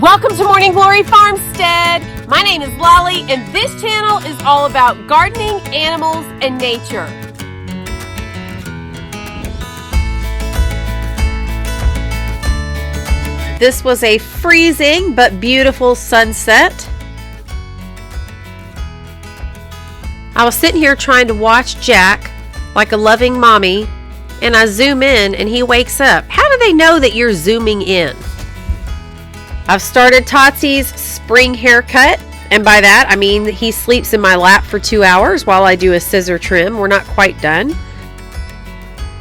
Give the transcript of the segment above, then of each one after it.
Welcome to Morning Glory Farmstead. My name is Lolly, and this channel is all about gardening, animals, and nature. This was a freezing but beautiful sunset. I was sitting here trying to watch Jack like a loving mommy, and I zoom in and he wakes up. How do they know that you're zooming in? I've started Totsy's spring haircut, and by that I mean that he sleeps in my lap for 2 hours while I do a scissor trim. We're not quite done.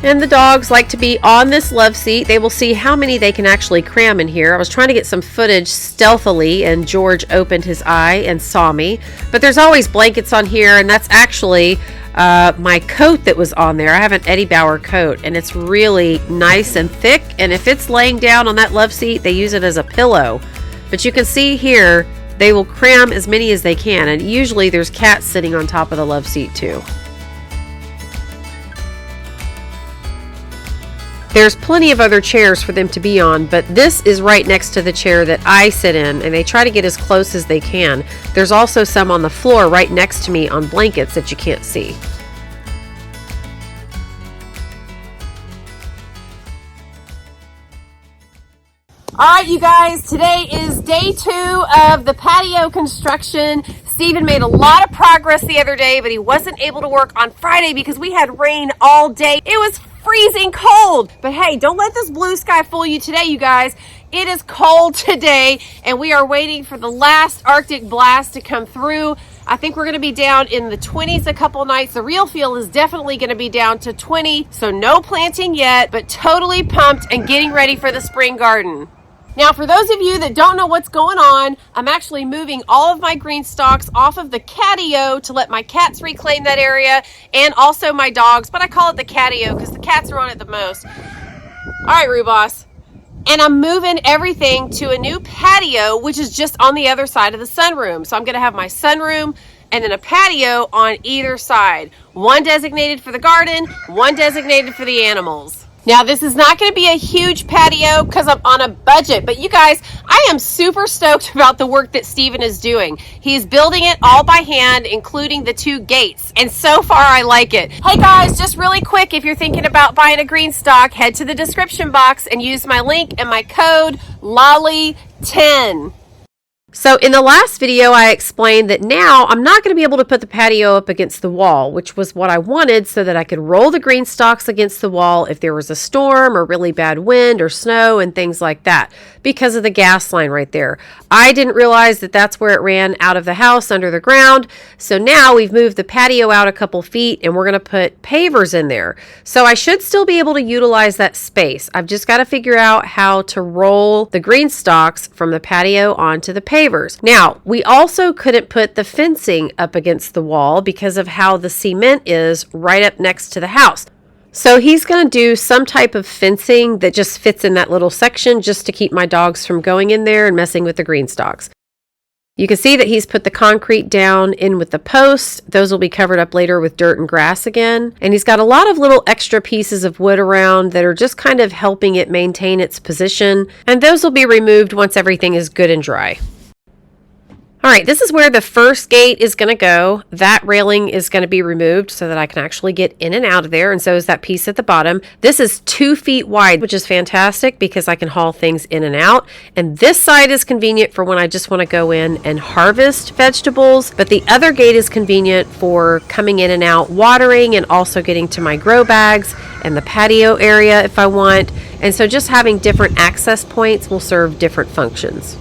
And the dogs like to be on this love seat. They will see how many they can actually cram in here. I was trying to get some footage stealthily, and George opened his eye and saw me. But there's always blankets on here, and that's actually my coat that was on there. I have an Eddie Bauer coat, and it's really nice and thick. And if it's laying down on that love seat, they use it as a pillow. But you can see here, they will cram as many as they can. And usually there's cats sitting on top of the love seat too. There's plenty of other chairs for them to be on, but this is right next to the chair that I sit in, and they try to get as close as they can. There's also some on the floor right next to me on blankets that you can't see. Alright, you guys, today is day 2 of the patio construction. Steven made a lot of progress the other day, but he wasn't able to work on Friday because we had rain all day. It was freezing cold. But hey, don't let this blue sky fool you today, you guys. It is cold today, and we are waiting for the last Arctic blast to come through. I think we're going to be down in the 20s a couple nights. The real feel is definitely going to be down to 20, so no planting yet, but totally pumped and getting ready for the spring garden. Now, for those of you that don't know what's going on, I'm actually moving all of my GreenStalks off of the Catio to let my cats reclaim that area, and also my dogs, but I call it the Catio because the cats are on it the most. All right, Rubos. And I'm moving everything to a new patio, which is just on the other side of the sunroom. So I'm going to have my sunroom and then a patio on either side. One designated for the garden, one designated for the animals. Now, this is not going to be a huge patio because I'm on a budget, but you guys, I am super stoked about the work that Steven is doing. He's building it all by hand, including the 2 gates, and so far I like it. Hey guys, just really quick, if you're thinking about buying a GreenStalk, head to the description box and use my link and my code LOLLY10. So in the last video, I explained that now I'm not going to be able to put the patio up against the wall, which was what I wanted so that I could roll the GreenStalks against the wall if there was a storm or really bad wind or snow and things like that because of the gas line right there. I didn't realize that that's where it ran out of the house under the ground. So now we've moved the patio out a couple feet and we're going to put pavers in there. So I should still be able to utilize that space. I've just got to figure out how to roll the GreenStalks from the patio onto the pavers. Now, we also couldn't put the fencing up against the wall because of how the cement is right up next to the house. So he's going to do some type of fencing that just fits in that little section just to keep my dogs from going in there and messing with the GreenStalks. You can see that he's put the concrete down in with the posts. Those will be covered up later with dirt and grass again. And he's got a lot of little extra pieces of wood around that are just kind of helping it maintain its position. And those will be removed once everything is good and dry. All right, this is where the first gate is going to go. That railing is going to be removed so that I can actually get in and out of there, and so is that piece at the bottom. This is 2 feet wide, which is fantastic because I can haul things in and out. And this side is convenient for when I just want to go in and harvest vegetables, but the other gate is convenient for coming in and out, watering, and also getting to my grow bags and the patio area if I want. And so just having different access points will serve different functions.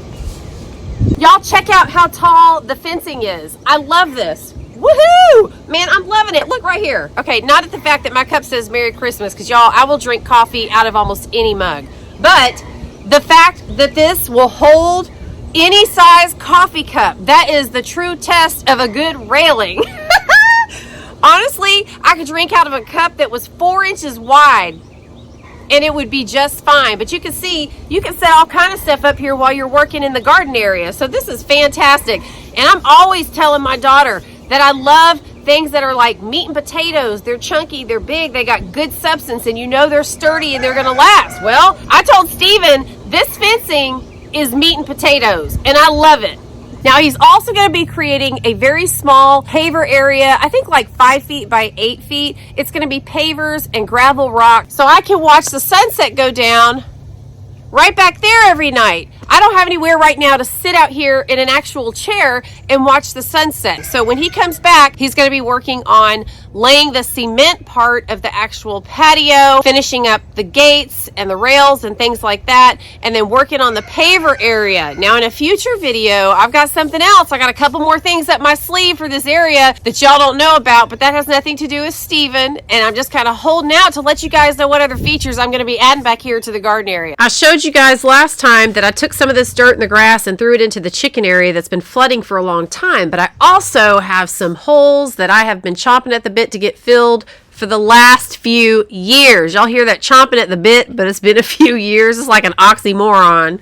Y'all check out how tall the fencing is. I love this. Woohoo! Man, I'm loving it. Look right here. Okay, not at the fact that my cup says Merry Christmas, because y'all, I will drink coffee out of almost any mug. But the fact that this will hold any size coffee cup, that is the true test of a good railing. Honestly, I could drink out of a cup that was 4 inches wide and it would be just fine. But you can see, you can set all kind of stuff up here while you're working in the garden area. So this is fantastic. And I'm always telling my daughter that I love things that are like meat and potatoes. They're chunky, they're big, they got good substance, and you know they're sturdy and they're gonna last. Well, I told Steven this fencing is meat and potatoes, and I love it. Now he's also going to be creating a very small paver area, I think like 5 feet by 8 feet. It's going to be pavers and gravel rock, so I can watch the sunset go down right back there every night. I don't have anywhere right now to sit out here in an actual chair and watch the sunset. So when he comes back, he's going to be working on laying the cement part of the actual patio, finishing up the gates and the rails and things like that, and then working on the paver area. Now in a future video, I've got something else. I got a couple more things up my sleeve for this area that y'all don't know about, but that has nothing to do with Steven, and I'm just kind of holding out to let you guys know what other features I'm going to be adding back here to the garden area. I showed you guys last time that I took some of this dirt in the grass and threw it into the chicken area that's been flooding for a long time, but I also have some holes that I have been chomping at the bit to get filled for the last few years. Y'all hear that chomping at the bit, but it's been a few years. It's like an oxymoron.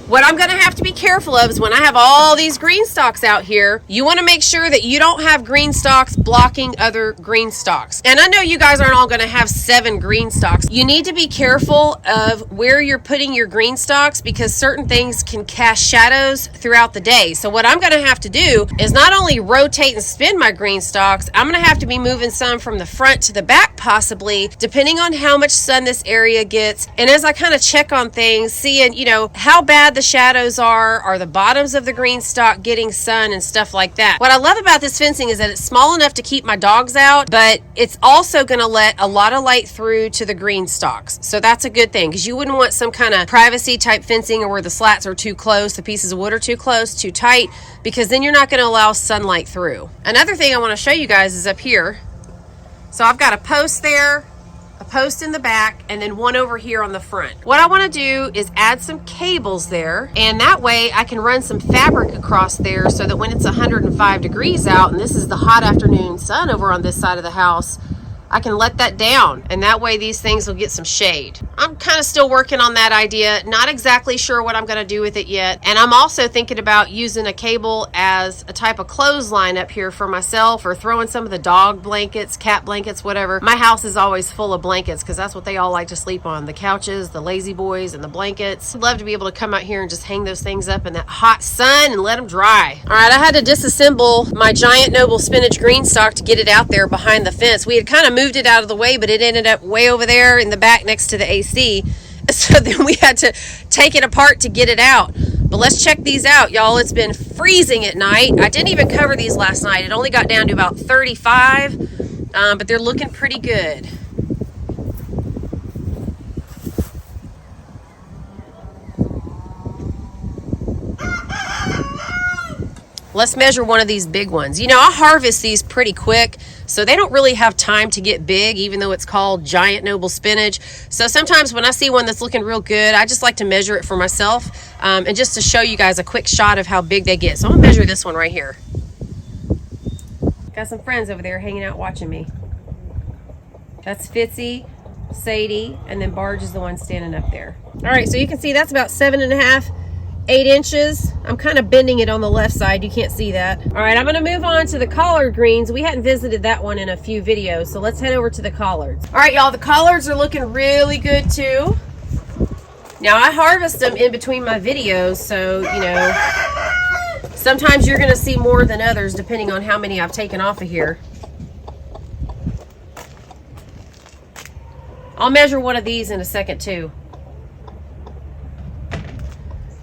What I'm going to have to be careful of is when I have all these green stalks out here, you want to make sure that you don't have green stalks blocking other green stalks. And I know you guys aren't all going to have 7 green stalks. You need to be careful of where you're putting your green stalks because certain things can cast shadows throughout the day. So what I'm going to have to do is not only rotate and spin my green stalks, I'm going to have to be moving some from the front to the back possibly, depending on how much sun this area gets. And as I kind of check on things, seeing, you know, how bad the shadows are the bottoms of the green stalk getting sun and stuff like that. What I love about this fencing is that it's small enough to keep my dogs out, but it's also going to let a lot of light through to the green stalks. So that's a good thing, because you wouldn't want some kind of privacy type fencing or where the slats are too close, the pieces of wood are too close, too tight, because then you're not going to allow sunlight through. Another thing I want to show you guys is up here. So I've got a post there, a post in the back, and then one over here on the front. What I want to do is add some cables there, and that way I can run some fabric across there so that when it's 105 degrees out and this is the hot afternoon sun over on this side of the house, I can let that down, and that way these things will get some shade. I'm kind of still working on that idea, not exactly sure what I'm going to do with it yet. And I'm also thinking about using a cable as a type of clothesline up here for myself, or throwing some of the dog blankets, cat blankets, whatever. My house is always full of blankets because that's what they all like to sleep on, the couches, the lazy boys, and the blankets. I'd love to be able to come out here and just hang those things up in that hot sun and let them dry. All right, I had to disassemble my giant noble spinach green stalk to get it out there behind the fence. We had kind of moved it out of the way, but it ended up way over there in the back next to the AC. So then we had to take it apart to get it out. But let's check these out, y'all. It's been freezing at night. I didn't even cover these last night. It only got down to about 35, but they're looking pretty good. Let's measure one of these big ones. You know, I harvest these pretty quick, so they don't really have time to get big, even though it's called giant noble spinach. So sometimes when I see one that's looking real good, I just like to measure it for myself, and just to show you guys a quick shot of how big they get. So I'm gonna measure this one right here. Got some friends over there hanging out watching me. That's Fitzy, Sadie, and then Barge is the one standing up there. All right, so you can see that's about 7.5, 8 inches. I'm kind of bending it on the left side. You can't see that. All right, I'm going to move on to the collard greens. We hadn't visited that one in a few videos, so let's head over to the collards. All right, y'all, the collards are looking really good too. Now, I harvest them in between my videos, so, you know, sometimes you're going to see more than others depending on how many I've taken off of here. I'll measure one of these in a second too.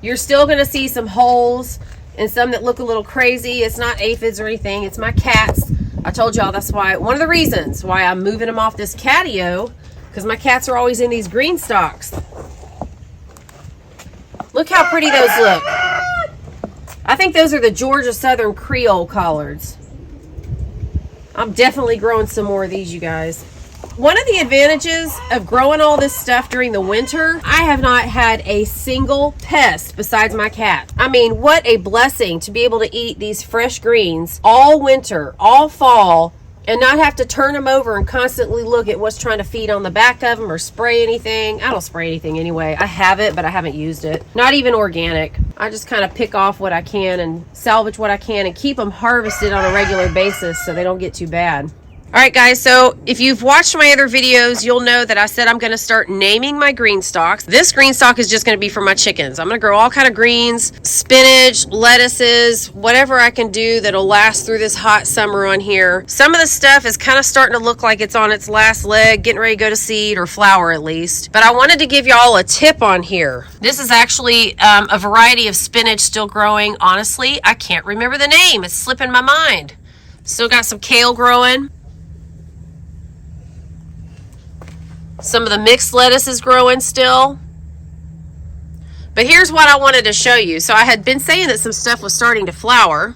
You're still going to see some holes and some that look a little crazy. It's not aphids or anything. It's my cats. I told y'all that's why, one of the reasons why I'm moving them off this Catio, because my cats are always in these green stalks. Look how pretty those look. I think those are the Georgia Southern Creole collards. I'm definitely growing some more of these, you guys. One of the advantages of growing all this stuff during the winter, I have not had a single pest besides my cat. I mean, what a blessing to be able to eat these fresh greens all winter, all fall, and not have to turn them over and constantly look at what's trying to feed on the back of them or spray anything. I don't spray anything anyway. I have it, but I haven't used it. Not even organic. I just kind of pick off what I can and salvage what I can and keep them harvested on a regular basis so they don't get too bad. All right, guys, so if you've watched my other videos, you'll know that I said I'm going to start naming my green stalks. This green stalk is just going to be for my chickens. I'm going to grow all kind of greens, spinach, lettuces, whatever I can do that'll last through this hot summer on here. Some of the stuff is kind of starting to look like it's on its last leg, getting ready to go to seed or flower at least. But I wanted to give y'all a tip on here. This is actually a variety of spinach still growing. Honestly, I can't remember the name. It's slipping my mind. Still got some kale growing. Some of the mixed lettuce is growing still. But here's what I wanted to show you. So I had been saying that some stuff was starting to flower,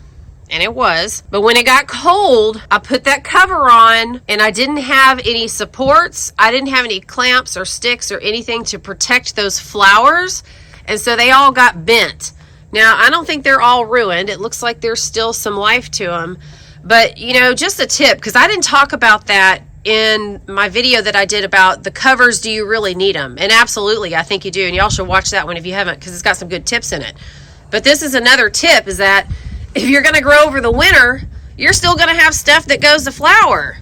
and it was. But when it got cold, I put that cover on, and I didn't have any supports. I didn't have any clamps or sticks or anything to protect those flowers. And so they all got bent. Now, I don't think they're all ruined. It looks like there's still some life to them. But, you know, just a tip, because I didn't talk about that in my video that I did about the covers. Do you really need them? And absolutely, I think you do. And y'all should watch that one if you haven't, because it's got some good tips in it. But this is another tip, is that if you're going to grow over the winter, you're still going to have stuff that goes to flower.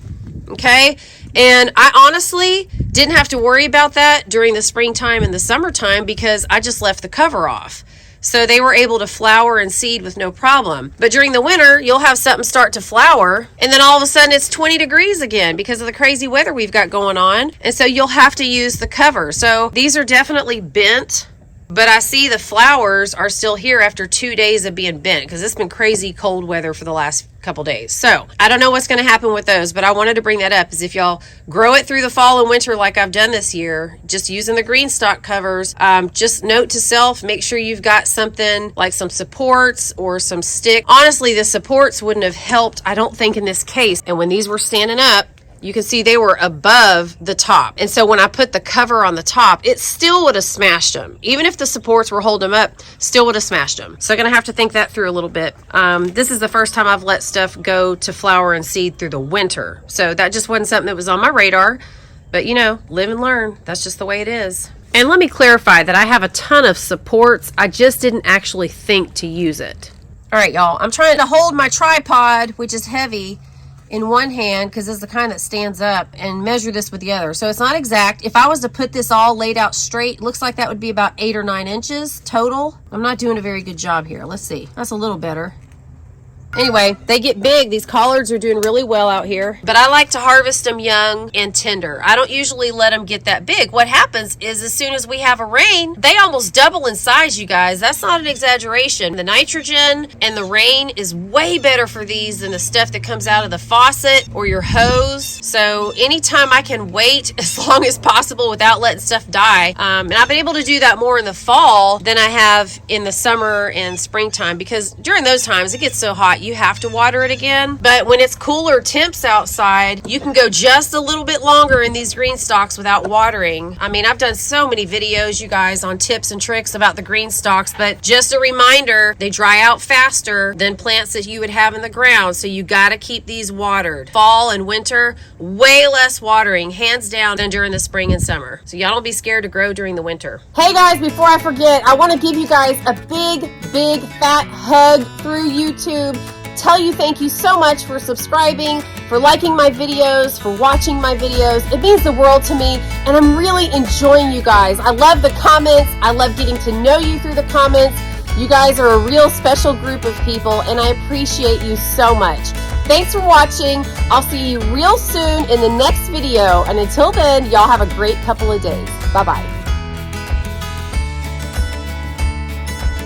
Okay? And I honestly didn't have to worry about that during the springtime and the summertime because I just left the cover off. So they were able to flower and seed with no problem. But during the winter, you'll have something start to flower, and then all of a sudden it's 20 degrees again because of the crazy weather we've got going on. And so you'll have to use the cover. So these are definitely bent, but I see the flowers are still here after 2 days of being bent because it's been crazy cold weather for the last couple days. So I don't know what's going to happen with those, but I wanted to bring that up, is if y'all grow it through the fall and winter like I've done this year, just using the green stock covers, just note to self, make sure you've got something like some supports or some stick. Honestly, the supports wouldn't have helped, I don't think, in this case. And when these were standing up, you can see they were above the top. And so when I put the cover on the top, it still would have smashed them. Even if the supports were holding them up, still would have smashed them. So I'm going to have to think that through a little bit. This is the first time I've let stuff go to flower and seed through the winter. So that just wasn't something that was on my radar. But, you know, live and learn. That's just the way it is. And let me clarify that I have a ton of supports. I just didn't actually think to use it. All right, y'all. I'm trying to hold my tripod, which is heavy, in one hand, because it's the kind that stands up, and measure this with the other. So it's not exact. If I was to put this all laid out straight, looks like that would be about 8 or 9 inches total. I'm not doing a very good job here. Let's see. That's a little better. Anyway, they get big. These collards are doing really well out here. But I like to harvest them young and tender. I don't usually let them get that big. What happens is as soon as we have a rain, they almost double in size, you guys. That's not an exaggeration. The nitrogen and the rain is way better for these than the stuff that comes out of the faucet or your hose. So anytime I can wait as long as possible without letting stuff die. And I've been able to do that more in the fall than I have in the summer and springtime, because during those times it gets so hot you have to water it again. But when it's cooler temps outside, you can go just a little bit longer in these green stalks without watering. I mean, I've done so many videos, you guys, on tips and tricks about the green stalks, but just a reminder, they dry out faster than plants that you would have in the ground. So you got to keep these watered. Fall and winter, way less watering, hands down, than during the spring and summer. So y'all don't be scared to grow during the winter. Hey guys, before I forget, I want to give you guys a big fat hug through YouTube. Tell you thank you so much for subscribing, for liking my videos, for watching my videos. It means the world to me, and I'm really enjoying you guys. I love the comments. I love getting to know you through the comments. You guys are a real special group of people, and I appreciate you so much. Thanks for watching. I'll see you real soon in the next video, and until then, y'all have a great couple of days. Bye-bye.